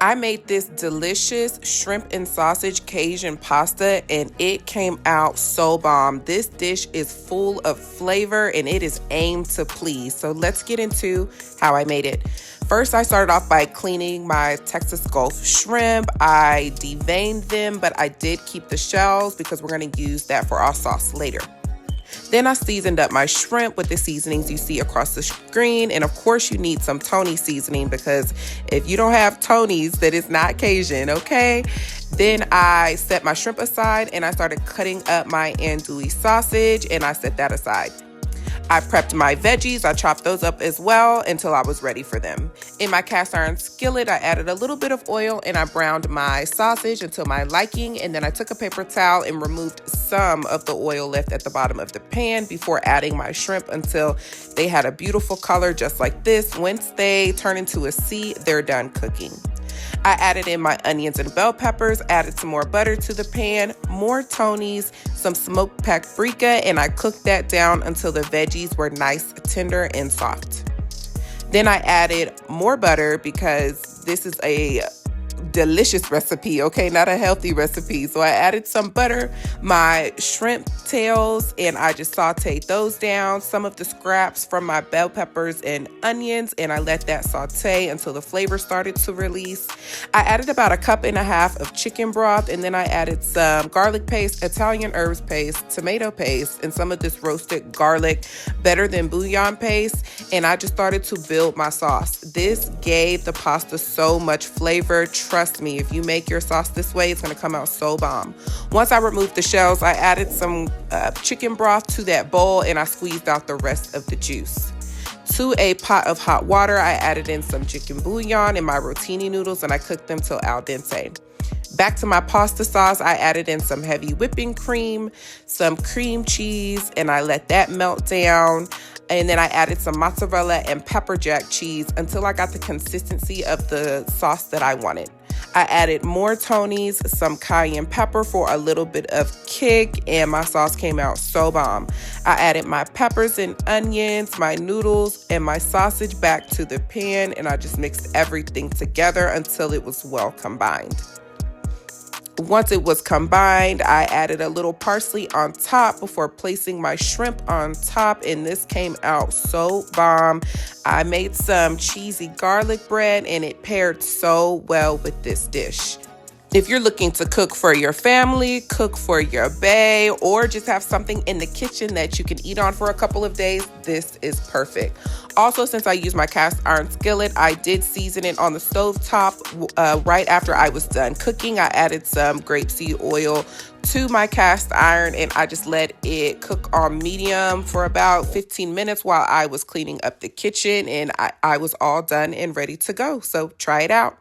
I made this delicious shrimp and sausage Cajun pasta and it came out so bomb. This dish is full of flavor and it is aimed to please. So let's get into how I made it. First, I started off by cleaning my Texas Gulf shrimp. I deveined them, but I did keep the shells because we're going to use that for our sauce later. Then I seasoned up my shrimp with the seasonings you see across the screen. And of course you need some Tony seasoning because if you don't have Tony's, that is not Cajun, okay? Then I set my shrimp aside and I started cutting up my andouille sausage and I set that aside. I prepped my veggies. I chopped those up as well until I was ready for them. In my cast iron skillet, I added a little bit of oil and I browned my sausage until my liking. And then I took a paper towel and removed some of the oil left at the bottom of the pan before adding my shrimp until they had a beautiful color just like this. Once they turn into a C, they're done cooking. I added in my onions and bell peppers, added some more butter to the pan, more Tony's, some smoked paprika, and I cooked that down until the veggies were nice, tender, and soft. Then I added more butter because this is a delicious recipe, okay, not a healthy recipe. So I added some butter, my shrimp tails, and I just sauteed those down, some of the scraps from my bell peppers and onions, and I let that saute until the flavor started to release. I added about 1.5 cups of chicken broth, and then I added some garlic paste, Italian herbs paste, tomato paste, and some of this roasted garlic better than bouillon paste, and I just started to build my sauce. This gave the pasta so much flavor. Trust me, if you make your sauce this way, it's going to come out so bomb. Once I removed the shells, I added some chicken broth to that bowl and I squeezed out the rest of the juice. To a pot of hot water, I added in some chicken bouillon and my rotini noodles and I cooked them till al dente. Back to my pasta sauce, I added in some heavy whipping cream, some cream cheese, and I let that melt down. And then I added some mozzarella and pepper jack cheese until I got the consistency of the sauce that I wanted. I added more Tony's, some cayenne pepper for a little bit of kick, and my sauce came out so bomb. I added my peppers and onions, my noodles, and my sausage back to the pan, and I just mixed everything together until it was well combined. Once it was combined, I added a little parsley on top before placing my shrimp on top, and this came out so bomb. I made some cheesy garlic bread, and it paired so well with this dish. If you're looking to cook for your family, cook for your bae, or just have something in the kitchen that you can eat on for a couple of days, this is perfect. Also, since I used my cast iron skillet, I did season it on the stove top right after I was done cooking. I added some grapeseed oil to my cast iron and I just let it cook on medium for about 15 minutes while I was cleaning up the kitchen, and I was all done and ready to go. So try it out.